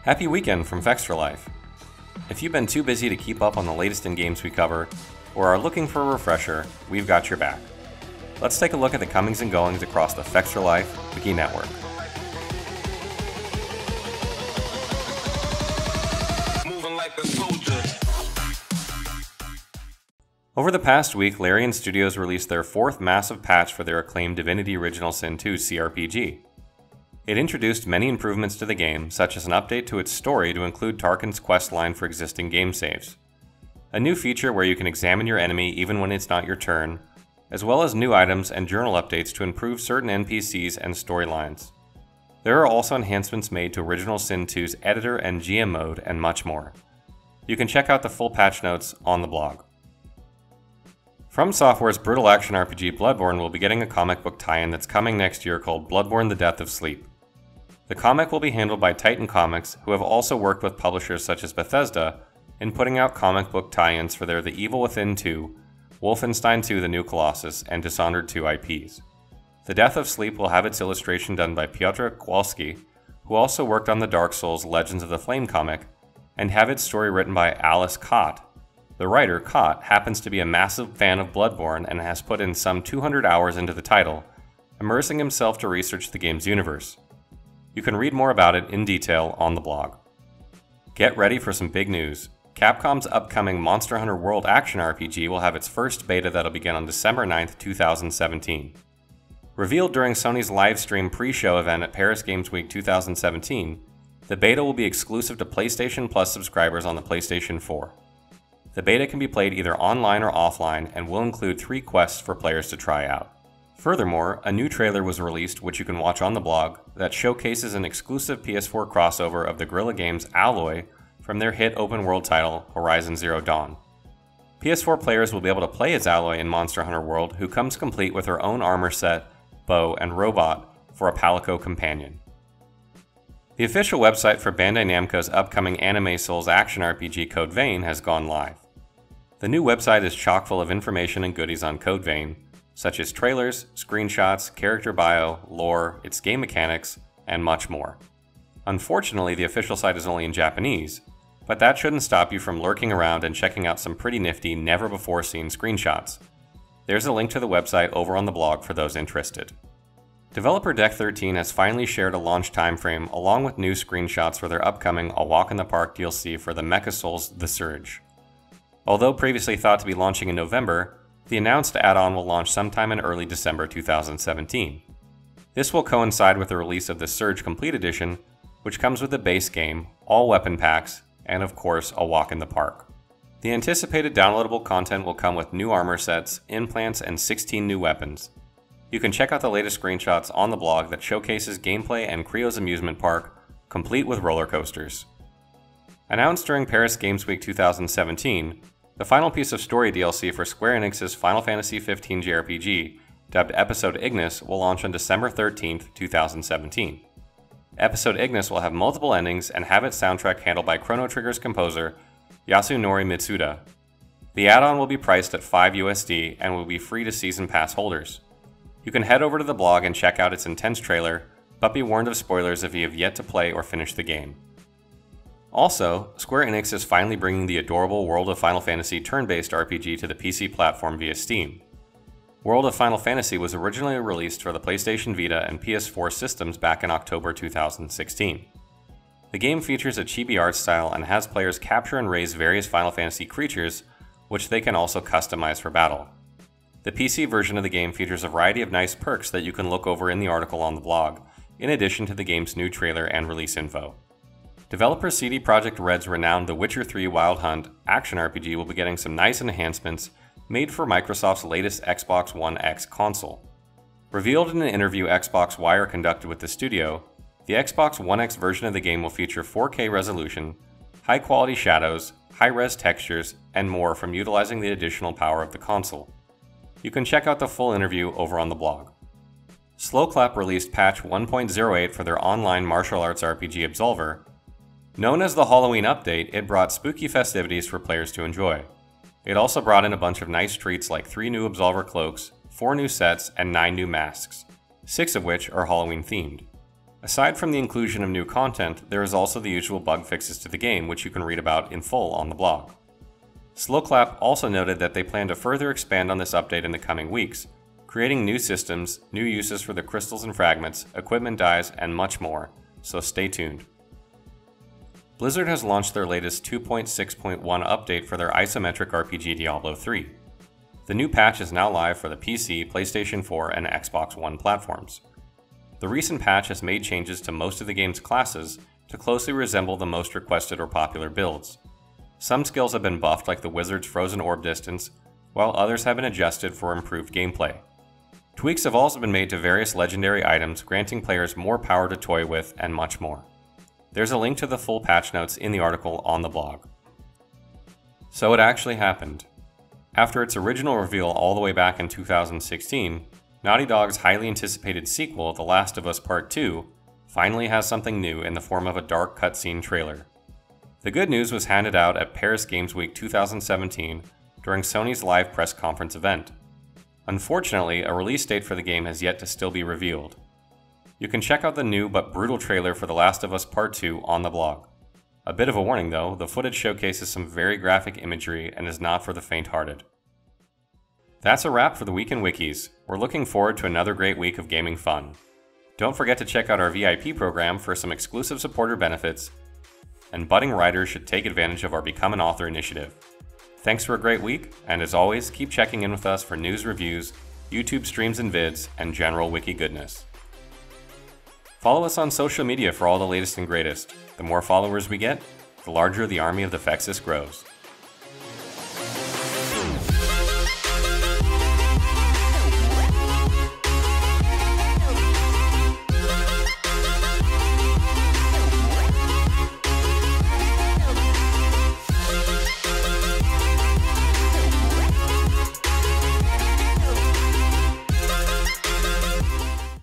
Happy weekend from Fextralife. If you've been too busy to keep up on the latest in games we cover, or are looking for a refresher, we've got your back. Let's take a look at the comings and goings across the Fextralife Wiki Network. Over the past week, Larian Studios released their fourth massive patch for their acclaimed Divinity Original Sin 2 CRPG. It introduced many improvements to the game, such as an update to its story to include Tarkin's quest line for existing game saves, a new feature where you can examine your enemy even when it's not your turn, as well as new items and journal updates to improve certain NPCs and storylines. There are also enhancements made to Original Sin 2's editor and GM mode, and much more. You can check out the full patch notes on the blog. From Software's brutal action RPG Bloodborne will be getting a comic book tie-in that's coming next year called Bloodborne: The Death of Sleep. The comic will be handled by Titan Comics, who have also worked with publishers such as Bethesda in putting out comic book tie-ins for their The Evil Within 2, Wolfenstein 2: The New Colossus, and Dishonored 2 IPs. The Death of Sleep will have its illustration done by Piotr Kowalski, who also worked on the Dark Souls Legends of the Flame comic, and have its story written by Alice Kott. The writer, Kott, happens to be a massive fan of Bloodborne and has put in some 200 hours into the title, immersing himself to research the game's universe. You can read more about it in detail on the blog. Get ready for some big news. Capcom's upcoming Monster Hunter World action RPG will have its first beta that'll begin on December 9th, 2017. Revealed during Sony's livestream pre-show event at Paris Games Week 2017, the beta will be exclusive to PlayStation Plus subscribers on the PlayStation 4. The beta can be played either online or offline and will include 3 quests for players to try out. Furthermore, a new trailer was released, which you can watch on the blog, that showcases an exclusive PS4 crossover of the Guerrilla Games Alloy from their hit open-world title, Horizon Zero Dawn. PS4 players will be able to play as Alloy in Monster Hunter World, who comes complete with her own armor set, bow, and robot for a Palico companion. The official website for Bandai Namco's upcoming Anime Souls action RPG Code Vein has gone live. The new website is chock full of information and goodies on Code Vein, such as trailers, screenshots, character bio, lore, its game mechanics, and much more. Unfortunately, the official site is only in Japanese, but that shouldn't stop you from lurking around and checking out some pretty nifty, never-before-seen screenshots. There's a link to the website over on the blog for those interested. Developer Deck 13 has finally shared a launch timeframe along with new screenshots for their upcoming A Walk in the Park DLC for the Mecha Souls The Surge. Although previously thought to be launching in November, the announced add-on will launch sometime in early December 2017. This will coincide with the release of the Surge Complete Edition, which comes with the base game, all weapon packs, and of course, A Walk in the Park. The anticipated downloadable content will come with new armor sets, implants, and 16 new weapons. You can check out the latest screenshots on the blog that showcases gameplay and Creo's amusement park, complete with roller coasters. Announced during Paris Games Week 2017, the final piece of story DLC for Square Enix's Final Fantasy XV JRPG, dubbed Episode Ignis, will launch on December 13, 2017. Episode Ignis will have multiple endings and have its soundtrack handled by Chrono Trigger's composer, Yasunori Mitsuda. The add-on will be priced at $5 USD and will be free to Season Pass holders. You can head over to the blog and check out its intense trailer, but be warned of spoilers if you have yet to play or finish the game. Also, Square Enix is finally bringing the adorable World of Final Fantasy turn-based RPG to the PC platform via Steam. World of Final Fantasy was originally released for the PlayStation Vita and PS4 systems back in October 2016. The game features a chibi art style and has players capture and raise various Final Fantasy creatures, which they can also customize for battle. The PC version of the game features a variety of nice perks that you can look over in the article on the blog, in addition to the game's new trailer and release info. Developer CD Projekt Red's renowned The Witcher 3 Wild Hunt action RPG will be getting some nice enhancements made for Microsoft's latest Xbox One X console. Revealed in an interview Xbox Wire conducted with the studio, the Xbox One X version of the game will feature 4K resolution, high-quality shadows, high-res textures, and more from utilizing the additional power of the console. You can check out the full interview over on the blog. Slowclap released patch 1.08 for their online martial arts RPG Absolver. Known as the Halloween Update, it brought spooky festivities for players to enjoy. It also brought in a bunch of nice treats like 3 new Absolver cloaks, 4 new sets, and 9 new masks, 6 of which are Halloween themed. Aside from the inclusion of new content, there is also the usual bug fixes to the game, which you can read about in full on the blog. Slowclap also noted that they plan to further expand on this update in the coming weeks, creating new systems, new uses for the crystals and fragments, equipment dyes, and much more, so stay tuned. Blizzard has launched their latest 2.6.1 update for their isometric RPG Diablo 3. The new patch is now live for the PC, PlayStation 4, and Xbox One platforms. The recent patch has made changes to most of the game's classes to closely resemble the most requested or popular builds. Some skills have been buffed, like the Wizard's Frozen Orb distance, while others have been adjusted for improved gameplay. Tweaks have also been made to various legendary items, granting players more power to toy with, and much more. There's a link to the full patch notes in the article on the blog. So it actually happened. After its original reveal all the way back in 2016, Naughty Dog's highly anticipated sequel, The Last of Us Part 2, finally has something new in the form of a dark cutscene trailer. The good news was handed out at Paris Games Week 2017 during Sony's live press conference event. Unfortunately, a release date for the game has yet to still be revealed. You can check out the new but brutal trailer for The Last of Us Part 2 on the blog. A bit of a warning though, the footage showcases some very graphic imagery and is not for the faint-hearted. That's a wrap for the Week in Wikis. We're looking forward to another great week of gaming fun. Don't forget to check out our VIP program for some exclusive supporter benefits, and budding writers should take advantage of our Become an Author initiative. Thanks for a great week, and as always, keep checking in with us for news, reviews, YouTube streams and vids, and general wiki goodness. Follow us on social media for all the latest and greatest. The more followers we get, the larger the army of the Fexis grows.